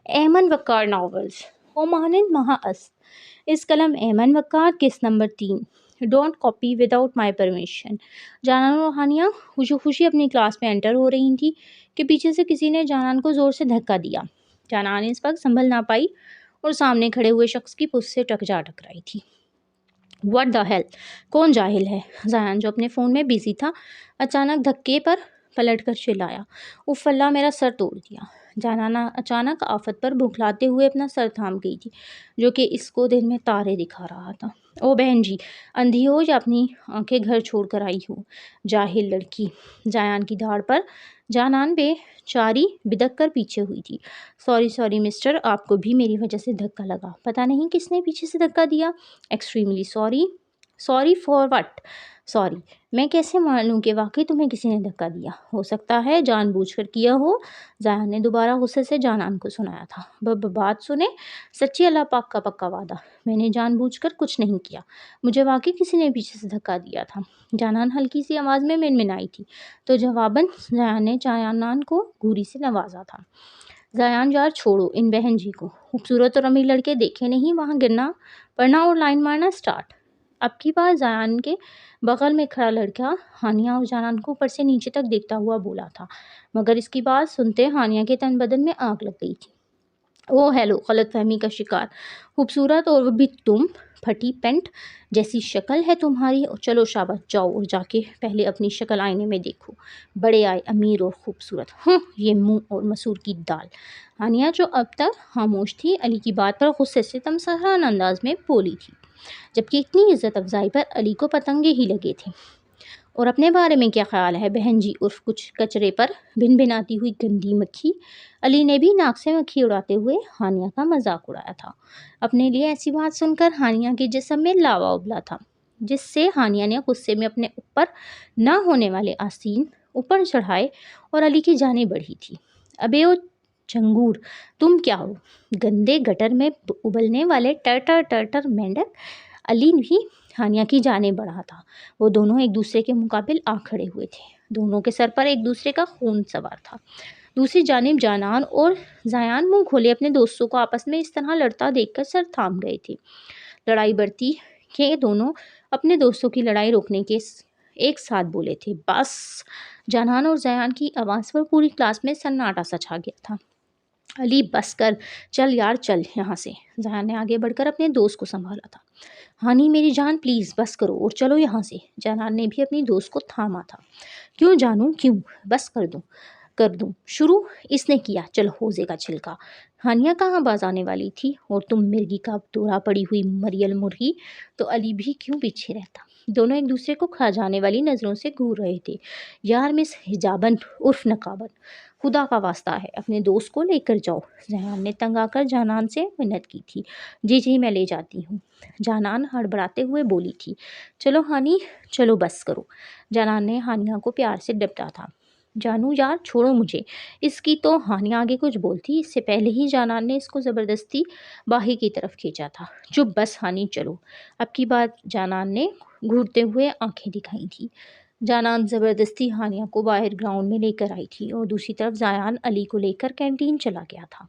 ایمن وقار novels مانند مہااس اس قلم ایمن وقار قسط number 3 don't copy without my permission. جانان اور ہانیہ خوشی خوشی اپنی کلاس میں انٹر ہو رہی تھیں کہ پیچھے سے کسی نے جانان کو زور سے دھکا دیا۔ جانان اس وقت سنبھل نہ پائی اور سامنے کھڑے ہوئے شخص کی پشت سے ٹکرائی تھی۔ واٹ دا ہیل، کون جاہل ہے؟ زیان جو اپنے فون میں بزی تھا اچانک دھکے پر پلٹ کر چلایا، اف اللہ میرا سر توڑ دیا۔ جانان اچانک آفت پر بھکلاتے ہوئے اپنا سر تھام گئی تھی جو کہ اس کو دن میں تارے دکھا رہا تھا۔ او بہن جی، اندھی ہو یا اپنی آنکھیں گھر چھوڑ کر آئی ہو، جاہل لڑکی۔ زیان کی دھاڑ پر جانان بے چاری بدک کر پیچھے ہوئی تھی۔ سوری مسٹر، آپ کو بھی میری وجہ سے دھکا لگا، پتہ نہیں کس نے پیچھے سے دھکا دیا۔ Extremely sorry for what? Sorry میں کیسے معلوم کہ واقعی تمہیں کسی نے دھکا دیا؟ ہو سکتا ہے جان بوجھ کر کیا ہو۔ زیان نے دوبارہ غصے سے جانان کو سنایا تھا۔ بات سنیں، سچی اللہ پاک کا پکا وعدہ، میں نے جان بوجھ کر کچھ نہیں کیا، مجھے واقعی کسی نے پیچھے سے دھکا دیا تھا۔ جانان ہلکی سی آواز میں منمنائی تھی تو جواباً زیان نے جانان کو گھوری سے نوازا تھا۔ زیان یار چھوڑو ان بہن جی کو، خوبصورت اور امیر لڑکے دیکھے نہیں وہاں گرنا پڑنا اور لائن مارنا سٹارٹ۔ اب کی بار زیان کے بغل میں کھڑا لڑکا ہانیہ اور جانان کو اوپر سے نیچے تک دیکھتا ہوا بولا تھا، مگر اس کی بات سنتے ہانیہ کے تن بدن میں آگ لگ گئی تھی۔ او ہیلو، غلط فہمی کا شکار، خوبصورت اور وہ بھی تم، پھٹی پینٹ جیسی شکل ہے تمہاری، چلو شاباش جاؤ اور جا کے پہلے اپنی شکل آئینے میں دیکھو، بڑے آئے امیر اور خوبصورت، یہ منہ اور مسور کی دال۔ ہانیہ جو اب تک خاموش تھی علی کی بات پر غصے سے تمسخرانہ انداز میں بولی تھی، جبکہ اتنی عزت افزائی پر علی کو پتنگے ہی لگے تھے۔ اور اپنے بارے میں کیا خیال ہے بہن جی عرف کچھ کچرے پر بن بناتی ہوئی گندی مکھی؟ علی نے بھی ناک سے مکھی اڑاتے ہوئے ہانیہ کا مذاق اڑایا تھا۔ اپنے لیے ایسی بات سن کر ہانیہ کے جسم میں لاوا ابلا تھا، جس سے ہانیہ نے غصے میں اپنے اوپر نہ ہونے والے آستین اوپر چڑھائے اور علی کی جانب بڑھی تھی۔ ابے او چنگور، تم کیا ہو؟ گندے گٹر میں ابلنے والے ٹر مینڈک۔ علی بھی ہانیہ کی جانب بڑھا تھا۔ وہ دونوں ایک دوسرے کے مقابل آ کھڑے ہوئے تھے، دونوں کے سر پر ایک دوسرے کا خون سوار تھا۔ دوسری جانب جانان اور زیان منہ کھولے اپنے دوستوں کو آپس میں اس طرح لڑتا دیکھ کر سر تھام گئے تھے۔ لڑائی بڑھتی کہ دونوں اپنے دوستوں کی لڑائی روکنے کے ایک ساتھ بولے تھے، بس۔ جانان اور زیان کی آواز پر پوری کلاس میں سناٹا سا چھا گیا تھا۔ علی بس کر، چل یار چل یہاں سے۔ زیان نے آگے بڑھ کر اپنے دوست کو سنبھالا تھا۔ ہانی میری جان پلیز بس کرو اور چلو یہاں سے۔ جانان نے بھی اپنی دوست کو تھاما تھا۔ کیوں جانو کیوں؟ بس کر دوں شروع، اس نے کیا، چل ہوزے کا چھلکا۔ ہانیہ کہاں باز آنے والی تھی، اور تم مرغی کا دورہ پڑی ہوئی مریل مرغی، تو علی بھی کیوں پیچھے رہتا؟ دونوں ایک دوسرے کو کھا جانے والی نظروں سے گھور رہے تھے۔ یار مس حجابن عرف نقابن، خدا کا واسطہ ہے اپنے دوست کو لے کر جاؤ۔ زیان نے تنگ آ کر جانان سے منت کی تھی۔ جی میں لے جاتی ہوں۔ جانان ہڑبڑاتے ہوئے بولی تھی۔ چلو ہانی چلو بس کرو۔ جانان نے ہانیہ کو پیار سے ڈپٹا تھا۔ جانو یار چھوڑو مجھے، اس کی تو ہانیہ آگے کچھ بولتی اس سے پہلے ہی جانان نے اس کو زبردستی باہی کی طرف کھینچا تھا۔ چپ بس ہانی چلو۔ اب کی بات جانان نے گھورتے ہوئے آنکھیں دکھائی تھی۔ جانان زبردستی ہانیہ کو باہر گراؤنڈ میں لے کر آئی تھی اور دوسری طرف زیان علی کو لے کر کینٹین چلا گیا تھا۔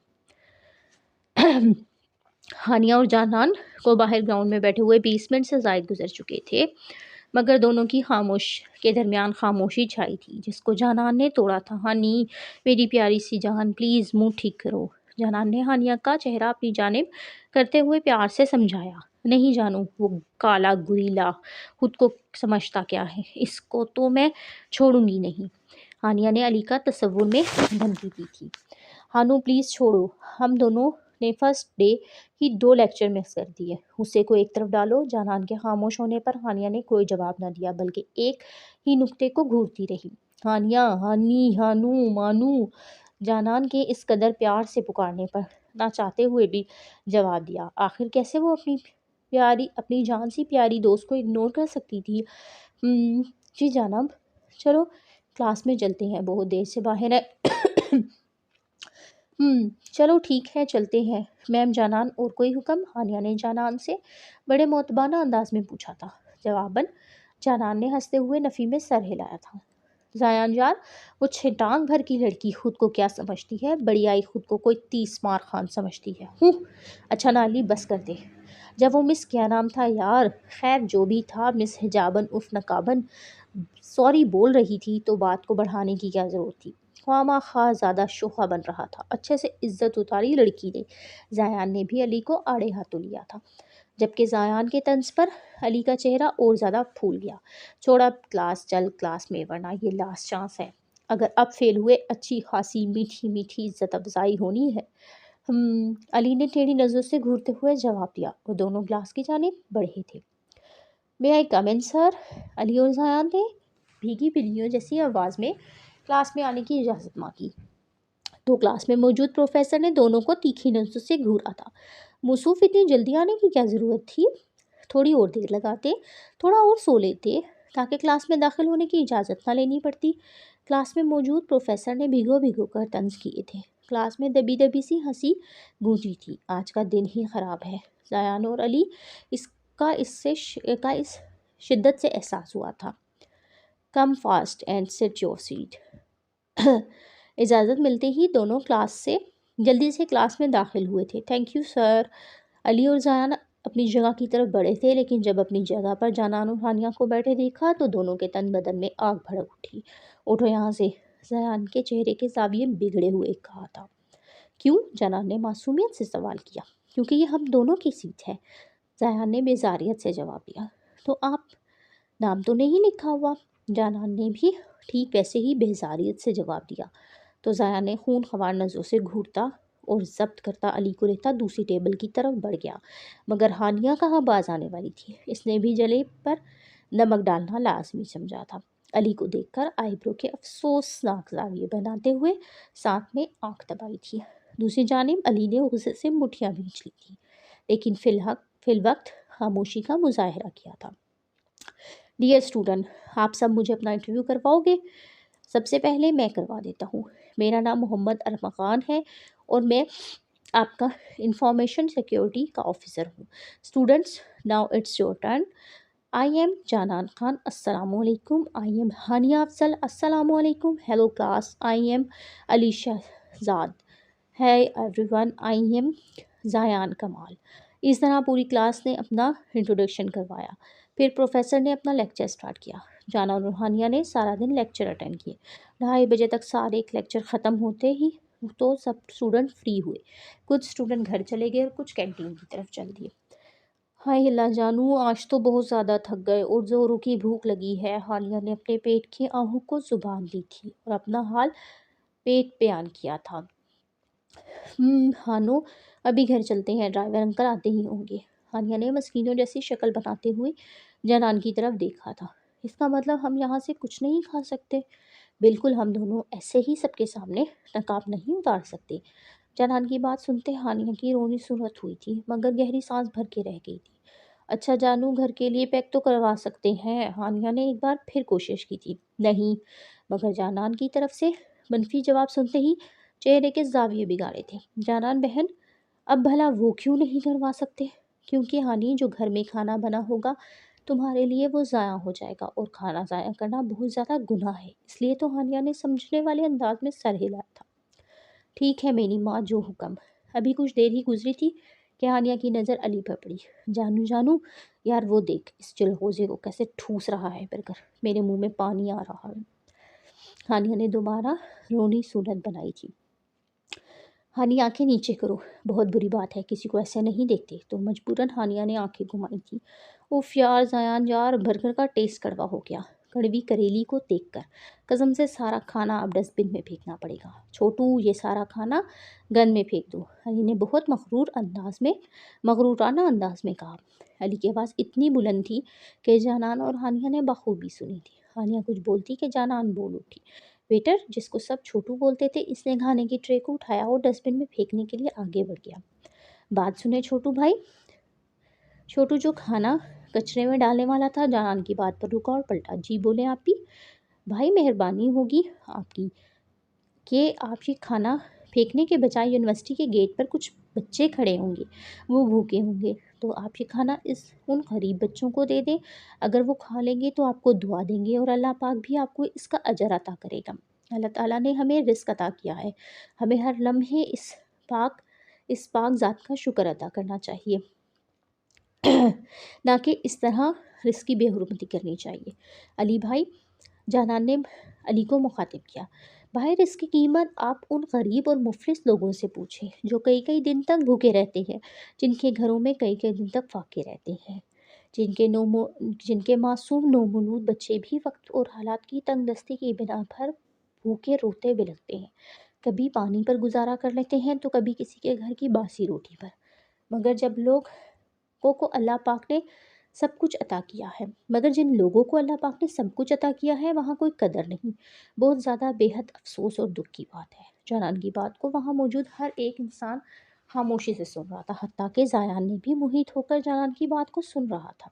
ہانیہ اور جانان کو باہر گراؤنڈ میں بیٹھے ہوئے 20 منٹ سے زائد گزر چکے تھے، مگر دونوں کی کے درمیان خاموشی چھائی تھی جس کو جانان نے توڑا تھا۔ ہانی میری پیاری سی جان پلیز منہ ٹھیک کرو۔ جانان نے ہانیہ کا چہرہ اپنی جانب کرتے ہوئے پیار سے سمجھایا۔ نہیں جانو، وہ کالا گوریلا خود کو سمجھتا کیا ہے، اس کو تو میں چھوڑوں گی نہیں۔ ہانیہ نے علی کا تصور میں دھمکی دی تھی۔ ہانو پلیز چھوڑو، ہم دونوں نے فرسٹ ڈے ہی 2 لیکچر مس کر دیے، غصے کو ایک طرف ڈالو۔ جانان کے خاموش ہونے پر ہانیہ نے کوئی جواب نہ دیا بلکہ ایک ہی نقطے کو گھورتی رہی۔ ہانیہ، ہانی، ہانو، مانو۔ جانان کے اس قدر پیار سے پکارنے پر نہ چاہتے ہوئے بھی جواب دیا۔ آخر کیسے وہ اپنی جان سی پیاری دوست کو اگنور کر سکتی تھی؟ جی جناب، چلو کلاس میں چلتے ہیں، بہت دیر سے باہر ہے۔ چلو ٹھیک ہے چلتے ہیں میم۔ جانان اور کوئی حکم؟ ہانیہ نے جانان سے بڑے معتبانہ انداز میں پوچھا تھا۔ جواباً جانان نے ہنستے ہوئے نفی میں سر ہلایا تھا۔ زایان یار وہ چھٹانگ بھر کی لڑکی خود کو کیا سمجھتی ہے؟ بڑی آئی خود کو کوئی 30 مار خان سمجھتی ہے. اچھا نالی بس کر دے. جب وہ مس کیا نام تھا یار، خیر جو بھی تھا، مس حجابن اف نقابن سوری بول رہی تھی تو بات کو بڑھانے کی کیا ضرورت تھی؟ خواہ خواہ زیادہ شوخا بن رہا تھا. اچھے سے عزت اتاری لڑکی نے. زایان نے بھی علی کو آڑے ہاتھوں لیا تھا، جبکہ زایان کے طنز پر علی کا چہرہ اور زیادہ پھول گیا. چھوڑا کلاس، چل کلاس میں، ورنہ یہ لاسٹ چانس ہے. اگر اب فیل ہوئے اچھی خاصی میٹھی میٹھی عزت افزائی ہونی ہے. علی نے ٹیڑھی نظروں سے گھورتے ہوئے جواب دیا. وہ دونوں کلاس کی جانب بڑھے تھے. میں آئی کم ان سر؟ علی اور زایان نے بھیگی بلیوں جیسی آواز میں کلاس میں آنے کی اجازت مانگی تو کلاس میں موجود پروفیسر نے دونوں کو تیکھی نظروں سے گھورا تھا. موصوف اتنی جلدی آنے کی کیا ضرورت تھی؟ تھوڑی اور دیر لگاتے، تھوڑا اور سو لیتے تاکہ کلاس میں داخل ہونے کی اجازت نہ لینی پڑتی. کلاس میں موجود پروفیسر نے بھیگو بھیگو کر طنز کیے تھے. کلاس میں دبی دبی سی ہنسی گونجی تھی. آج کا دن ہی خراب ہے. زایان اور علی اس شدت سے احساس ہوا تھا. کم فاسٹ اینڈ سٹ یور سیٹ. اجازت ملتے ہی دونوں جلدی سے کلاس میں داخل ہوئے تھے. Thank you sir. علی اور زایان اپنی جگہ کی طرف بڑھے تھے، لیکن جب اپنی جگہ پر جانان اور ہانیہ کو بیٹھے دیکھا تو دونوں کے تن بدن میں آگ بھڑک اٹھی. اٹھو یہاں سے. زایان کے چہرے کے زاویے بگڑے ہوئے کہا تھا. کیوں؟ جانان نے معصومیت سے سوال کیا. کیونکہ یہ ہم دونوں کی سیٹ ہے. زایان نے بیزاریت سے جواب دیا. تو آپ نام تو نہیں لکھا ہوا؟ جانان نے بھی ٹھیک ویسے ہی بیزاریت سے جواب دیا. تو زایان نے خون خوار نظروں سے گھورتا اور ضبط کرتا علی کو لیتا دوسری ٹیبل کی طرف بڑھ گیا. مگر ہانیہ کہاں باز آنے والی تھی؟ اس نے بھی جلے پر نمک ڈالنا لازمی سمجھا تھا. علی کو دیکھ کر آئی برو کے افسوسناک زاویے بناتے ہوئے ساتھ میں آنکھ دبائی تھی. دوسری جانب علی نے غصے سے مٹھیاں بھینچ لی تھی، لیکن فی الوقت خاموشی کا مظاہرہ کیا تھا. ڈیئر اسٹوڈنٹ، آپ سب مجھے اپنا انٹرویو کرواؤ گے؟ سب سے پہلے میں کروا دیتا ہوں. میرا نام محمد ارمغان ہے اور میں آپ کا انفارمیشن سیکیورٹی کا آفیسر ہوں. Students, now it's your turn. I am Janan Khan. السلام علیکم. I am Hania Afzal. السلام علیکم. Hello class. I am Ali Shahzad. Hey everyone. I am Zayan Kamal. اس طرح پوری کلاس نے اپنا انٹروڈکشن کروایا. پھر پروفیسر نے اپنا لیکچر سٹارٹ کیا. جانان اور ہانیہ نے سارا دن لیکچر اٹینڈ کیے. 2:30 بجے تک سارے لیکچر ختم ہوتے ہی تو سب اسٹوڈنٹ فری ہوئے. کچھ اسٹوڈنٹ گھر چلے گئے اور کچھ کینٹین کی طرف چل دیے. ہائے اللہ جانو، آج تو بہت زیادہ تھک گئے اور زوروں کی بھوک لگی ہے. ہانیہ نے اپنے پیٹ کی آہوں کو زبان دی تھی اور اپنا حال پیٹ بیان کیا تھا. ہانو ابھی گھر چلتے ہیں، ڈرائیور انکل آتے ہی ہوں گے. ہانیہ نے مسکینوں جیسی شکل بناتے ہوئے جانان کی طرف دیکھا تھا. اس کا مطلب ہم یہاں سے کچھ نہیں کھا سکتے؟ بالکل، ہم دونوں ایسے ہی سب کے سامنے نقاب نہیں اتار سکتے. جانان کی بات سنتے ہانیہ کی رونی صورت ہوئی تھی، مگر گہری سانس بھر کے رہ گئی تھی. اچھا جانو، گھر کے لیے پیک تو کروا سکتے ہیں. ہانیہ نے ایک بار پھر کوشش کی تھی. نہیں. مگر جانان کی طرف سے منفی جواب سنتے ہی چہرے کے زاویے بگاڑے تھے. جانان بہن، اب بھلا وہ کیوں نہیں کروا سکتے؟ کیونکہ ہانی، جو گھر میں کھانا بنا ہوگا تمہارے لیے وہ ضائع ہو جائے گا، اور کھانا ضائع کرنا بہت زیادہ گناہ ہے. اس لیے تو ہانیہ نے سمجھنے والے انداز میں سر ہلایا تھا. ٹھیک ہے میری ماں، جو حکم. ابھی کچھ دیر ہی گزری تھی کہ ہانیہ کی نظر علی پر پڑی. جانو یار، وہ دیکھ اس چلغوزے کو کیسے ٹھوس رہا ہے برگر. میرے منہ میں پانی آ رہا ہے. ہانیہ نے دوبارہ رونی صورت بنائی تھی. ہانی آنکھیں نیچے کرو. بہت بری بات ہے، کسی کو ایسے نہیں دیکھتے. تو مجبوراً ہانیہ نے آنکھیں گھمائی تھیں. اوف یار زایان یار، برگر کا ٹیسٹ کڑوا ہو گیا. کڑوی کریلی کو دیکھ کر قسم سے سارا کھانا اب ڈسٹ بن میں پھینکنا پڑے گا. چھوٹو، یہ سارا کھانا گن میں پھینک دو. علی نے بہت مغرورانہ انداز میں کہا. علی کی آواز اتنی بلند تھی کہ جانان اور ہانیہ نے بخوبی سنی تھی. ہانیہ کچھ بولتی کہ جانان بول اٹھی. ویٹر، جس کو سب چھوٹو بولتے تھے، اس نے کھانے کی ٹرے کو اٹھایا اور ڈسٹ بن میں پھینکنے کے لیے آگے بڑھ گیا. بات سنیں چھوٹو بھائی. چھوٹو، جو کھانا کچرے میں ڈالنے والا تھا، جانان کی بات پر رکا اور پلٹا. جی بولیں آپ بھی. بھائی مہربانی ہوگی آپ کی کہ آپ یہ کھانا پھینکنے کے بجائے یونیورسٹی کے گیٹ پر کچھ بچے کھڑے ہوں گے، وہ بھوکے ہوں گے. تو آپ یہ کھانا ان غریب بچوں کو دے دیں، اگر وہ کھا لیں گے تو آپ کو دعا دیں گے اور اللہ پاک بھی آپ کو اس کا اجر عطا کرے گا۔ اللہ تعالیٰ نے ہمیں رزق عطا کیا ہے، ہمیں ہر لمحے اس پاک ذات کا شکر ادا کرنا چاہیے، نہ کہ اس طرح رزق کی بے حرمتی کرنی چاہیے۔ علی بھائی، جانان نے علی کو مخاطب کیا، بھائی رزق کی قیمت آپ ان غریب اور مفلس لوگوں سے پوچھیں جو کئی کئی دن تک بھوکے رہتے ہیں، جن کے گھروں میں کئی کئی دن تک فاقے رہتے ہیں، جن کے معصوم نومولود بچے بھی وقت اور حالات کی تنگ دستی کی بنا پر بھوکے روتے بلکتے ہیں، کبھی پانی پر گزارا کر لیتے ہیں تو کبھی کسی کے گھر کی باسی روٹی پر، مگر جب لوگوں کو اللہ پاک نے سب کچھ عطا کیا ہے مگر جن لوگوں کو اللہ پاک نے سب کچھ عطا کیا ہے وہاں کوئی قدر نہیں، بہت زیادہ بے حد افسوس اور دکھ کی بات ہے۔ جانان کی بات کو وہاں موجود ہر ایک انسان خاموشی سے سن رہا تھا، حتیٰ کہ زیان نے بھی محیط ہو کر جانان کی بات کو سن رہا تھا۔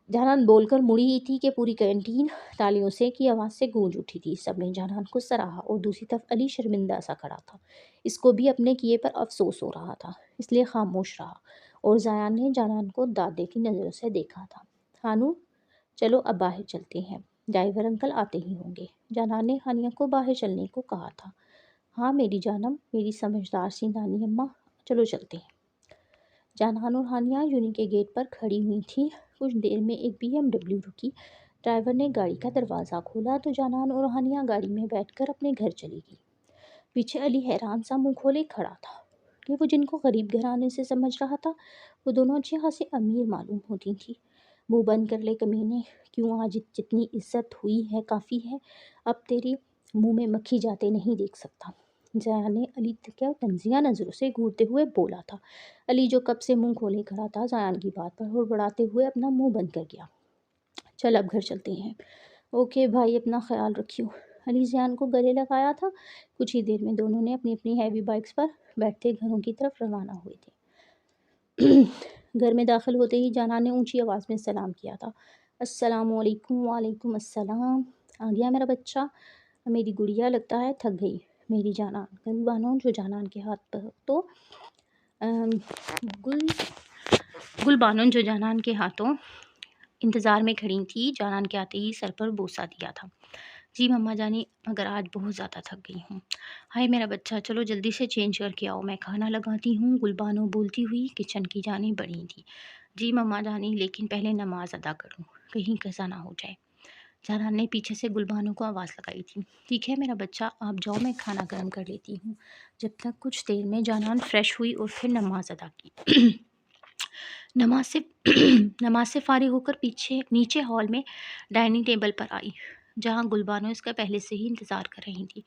جانان بول کر مڑی ہی تھی کہ پوری کینٹین تالیوں سے کی آواز سے گونج اٹھی تھی، سب نے جانان کو سراہا اور دوسری طرف علی شرمندہ سا کھڑا تھا، اس کو بھی اپنے کیے پر افسوس ہو رہا تھا، اس لیے خاموش رہا، اور زیان نے جانان کو دادے کی نظروں سے دیکھا تھا۔ ہانو، چلو اب باہر چلتے ہیں، ڈرائیور انکل آتے ہی ہوں گے۔ جانان نے ہانیہ کو باہر چلنے کو کہا تھا۔ ہاں میری جانم، میری سمجھدار سی نانی اماں، چلو چلتے ہیں۔ جانان اور ہانیہ یونی کے گیٹ پر کھڑی ہوئی تھی، کچھ دیر میں ایک BMW رکی، ڈرائیور نے گاڑی کا دروازہ کھولا تو جانان اور ہانیہ گاڑی میں بیٹھ کر اپنے گھر چلی گئی۔ پیچھے علی حیران سا منہ کھولے کھڑا تھا کہ وہ جن کو غریب گھرانے سے سمجھ رہا تھا وہ دونوں اچھے خاصے امیر معلوم ہوتی تھی۔ منہ بند کر لے کمینے، کیوں آج جتنی عزت ہوئی ہے کافی ہے، اب تیری منہ میں مکھی جاتے نہیں دیکھ سکتا۔ زیان نے علی کیا تنزیہ نظروں سے گھورتے ہوئے بولا تھا۔ علی جو کب سے منہ کھولے کھڑا تھا زیان کی بات پر ہڑبڑاتے ہوئے اپنا منہ بند کر گیا۔ چل اب گھر چلتے ہیں۔ اوکے بھائی، اپنا خیال رکھیو۔ علی زیان کو گلے لگایا تھا۔ کچھ ہی دیر میں دونوں نے اپنی اپنی ہیوی بائکس پر بیٹھتے گھروں کی طرف روانہ ہوئے تھے۔ گھر میں داخل ہوتے ہی جانان نے اونچی آواز میں سلام کیا تھا۔ السلام علیکم۔ وعلیکم السلام۔ آ گیا میرا بچہ؟ میری گڑیا لگتا ہے تھک گئی۔ میری جانان، گل بانو جو جانان کے ہاتھ پر تو گل بانو جو جانان کے ہاتھوں انتظار میں کھڑی تھی، جانان کے آتے ہی سر پر بوسہ دیا تھا۔ جی مما جانی، مگر آج بہت زیادہ تھک گئی ہوں۔ ہائے میرا بچہ، چلو جلدی سے چینج کر کے آؤ، میں کھانا لگاتی ہوں، گل بانو بولتی ہوئی کچن کی جانب بڑھی تھی۔ جی مما جانی، لیکن پہلے نماز ادا کروں، کہیں قضا نہ ہو جائے۔ جانان نے پیچھے سے گل بانو کو آواز لگائی تھی۔ ٹھیک ہے میرا بچہ، آپ جاؤ، میں کھانا گرم کر لیتی ہوں۔ جب تک کچھ دیر میں جانان فریش ہوئی اور پھر نماز ادا کی۔ نماز سے فارغ ہو کر نیچے ہال میں ڈائننگ ٹیبل پر آئی، جہاں گل بانو اس کا پہلے سے ہی انتظار کر رہی تھی۔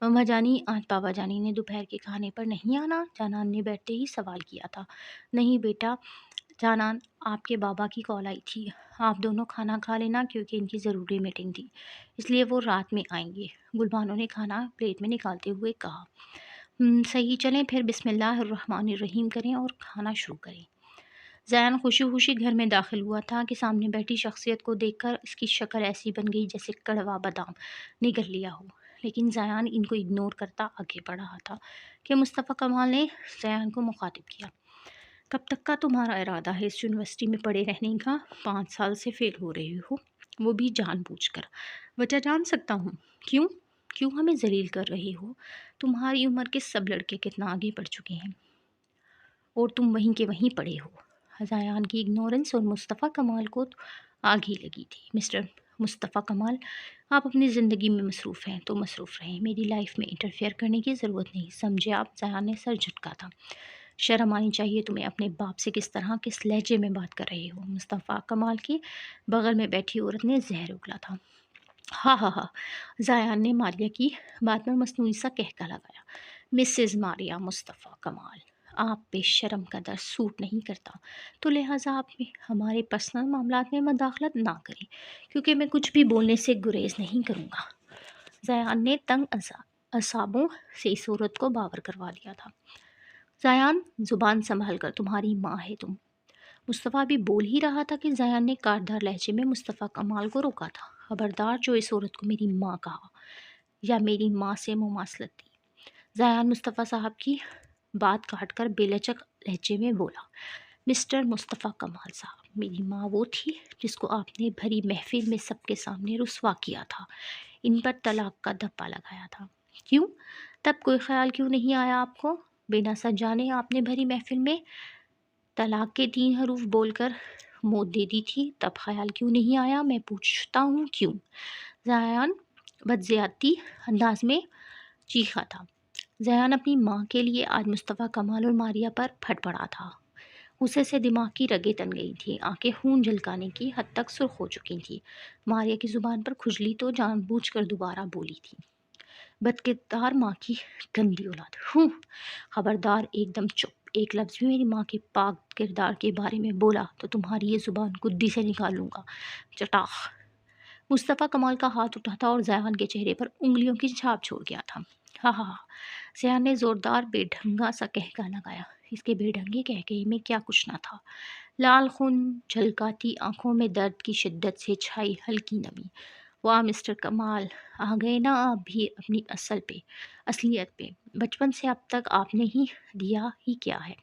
مما جانی، آج بابا جانی نے دوپہر کے کھانے پر نہیں آنا؟ جانان نے بیٹھتے ہی سوال کیا تھا۔ نہیں بیٹا جانان، آپ کے بابا کی کال آئی تھی، آپ دونوں کھانا کھا لینا کیونکہ ان کی ضروری میٹنگ تھی، اس لیے وہ رات میں آئیں گے، گل بانو نے کھانا پلیٹ میں نکالتے ہوئے کہا۔ صحیح، چلیں پھر بسم اللہ الرحمن الرحیم کریں اور کھانا شروع کریں۔ زیان خوشی خوشی گھر میں داخل ہوا تھا کہ سامنے بیٹھی شخصیت کو دیکھ کر اس کی شکل ایسی بن گئی جیسے کڑوا بادام نگل لیا ہو، لیکن زیان ان کو اگنور کرتا آگے بڑھ رہا تھا کہ مصطفیٰ کمال نے زیان کو مخاطب کیا۔ کب تک کا تمہارا ارادہ ہے اس یونیورسٹی میں پڑے رہنے کا؟ 5 سال سے فیل ہو رہے ہو، وہ بھی جان بوجھ کر۔ وجہ جان سکتا ہوں؟ کیوں ہمیں ذلیل کر رہے ہو؟ تمہاری عمر کے سب لڑکے کتنا آگے بڑھ چکے ہیں اور تم وہیں کے وہیں پڑے ہو۔ زیان کی اگنورنس اور مصطفیٰ کمال کو آگ ہی لگی تھی۔ مسٹر مصطفیٰ کمال، آپ اپنی زندگی میں مصروف ہیں تو مصروف رہیں، میری لائف میں انٹرفیئر کرنے کی ضرورت نہیں، سمجھے آپ؟ زیان نے سر جھٹکا تھا۔ شرم آنی چاہیے تمہیں، اپنے باپ سے کس لہجے میں بات کر رہے ہو؟ مصطفیٰ کمال کے بغل میں بیٹھی عورت نے زہر اگلا تھا۔ ہاں ہاں ہاں، زیان نے ماریہ کی بات پر مصنوعی سا کہکا لگایا۔ مسز ماریہ، مصطفیٰ کمال آپ بے شرم کا درس سوٹ نہیں کرتا، تو لہٰذا آپ ہمارے پرسنل معاملات میں مداخلت نہ کریں، کیونکہ میں کچھ بھی بولنے سے گریز نہیں کروں گا۔ زیان نے تنگ اعصابوں سے اس عورت کو باور کروا دیا تھا۔ زیان، زبان سنبھال کر، تمہاری ماں ہے تم۔ مصطفیٰ بھی بول ہی رہا تھا کہ زیان نے کاردار لہجے میں مصطفیٰ کمال کو روکا تھا۔ خبردار جو اس عورت کو میری ماں کہا یا میری ماں سے مماثلت دی۔ زیان مصطفیٰ صاحب کی بات کاٹ کر بے لچک لہجے میں بولا۔ مسٹر مصطفیٰ کمال صاحب، میری ماں وہ تھی جس کو آپ نے بھری محفل میں سب کے سامنے رسوا کیا تھا، ان پر طلاق کا دھپا لگایا تھا۔ کیوں؟ تب کوئی خیال کیوں نہیں آیا آپ کو؟ بنا سچ جانے آپ نے بھری محفل میں طلاق کے 3 حروف بول کر موت دے دی تھی، تب خیال کیوں نہیں آیا؟ میں پوچھتا ہوں کیوں؟ زیان بدزیادتی انداز میں چیخا تھا۔ زیان اپنی ماں کے لیے آج مصطفیٰ کمال اور ماریہ پر پھٹ پڑا تھا۔ غصے سے دماغ کی رگیں تن گئی تھیں، آنکھیں خون جھلکانے کی حد تک سرخ ہو چکی تھیں۔ ماریہ کی زبان پر کھجلی تو جان بوجھ کر دوبارہ بولی تھی۔ بدکردار ماں کی گندی اولاد، ہوں! خبردار، ایک دم چپ! ایک لفظ بھی میری ماں کے پاک کردار کے بارے میں بولا تو تمہاری یہ زبان گدی سے نکال لوں گا، چٹاخ! مصطفیٰ کمال کا ہاتھ اٹھا تھا اور زیان کے چہرے پر انگلیوں کی چھاپ چھوڑ گیا تھا۔ ہاں ہاں ہاں! زیان نے زوردار بے ڈھنگا سا قہقہ لگایا۔ اس کے بے ڈھنگے قہقہے میں کیا کچھ نہ تھا، لال خون جھلکاتی آنکھوں میں درد کی شدت سے چھائی ہلکی نمی۔ واہ مسٹر کمال، آ گئے نا آپ بھی اپنی اصلیت پہ! بچپن سے اب تک آپ نے ہی دیا ہی کیا ہے؟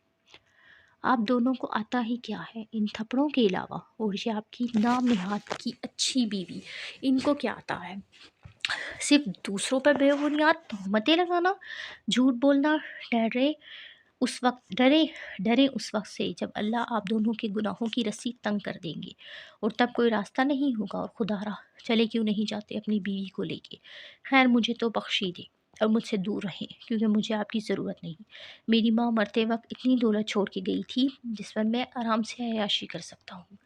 آپ دونوں کو آتا ہی کیا ہے ان تھپڑوں کے علاوہ؟ اور یہ آپ کی نام نہاد کی اچھی بیوی، ان کو کیا آتا ہے؟ صرف دوسروں پر بے بنیاد تہمتیں لگانا، جھوٹ بولنا۔ ڈرے اس وقت سے جب اللہ آپ دونوں کے گناہوں کی رسی تنگ کر دیں گے، اور تب کوئی راستہ نہیں ہوگا، اور خدا را چلے کیوں نہیں جاتے اپنی بیوی کو لے کے؟ خیر مجھے تو بخشی دے اور مجھ سے دور رہیں، کیونکہ مجھے آپ کی ضرورت نہیں۔ میری ماں مرتے وقت اتنی دولت چھوڑ کے گئی تھی جس پر میں آرام سے عیاشی کر سکتا ہوں۔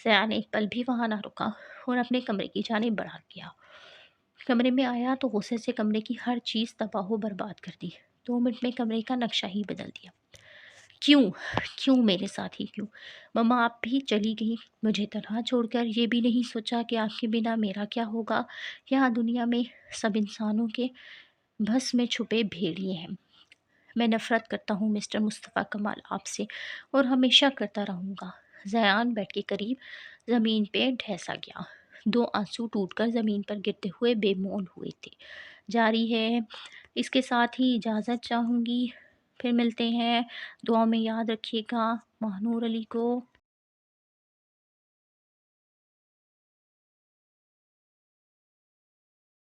زیان ایک پل بھی وہاں نہ رکا اور اپنے کمرے کی جانب بڑھا گیا۔ کمرے میں آیا تو غصے سے کمرے کی ہر چیز تباہ و برباد کر دی۔ 2 منٹ میں کمرے کا نقشہ ہی بدل دیا۔ کیوں میرے ساتھ ہی کیوں؟ مما آپ بھی چلی گئی مجھے تنہا چھوڑ کر، یہ بھی نہیں سوچا کہ آپ کے بنا میرا کیا ہوگا؟ یہاں دنیا میں سب انسانوں کے بس میں چھپے بھیڑیے ہیں۔ میں نفرت کرتا ہوں مسٹر مصطفیٰ کمال آپ سے، اور ہمیشہ کرتا رہوں گا۔ زیان بیڈ کے قریب زمین پہ ڈھیسا گیا۔ 2 آنسو ٹوٹ کر زمین پر گرتے ہوئے بے مون ہوئے تھے۔ جاری ہے، اس کے ساتھ ہی اجازت چاہوں گی، پھر ملتے ہیں، دعاؤں میں یاد رکھیے گا ماہنور علی کو۔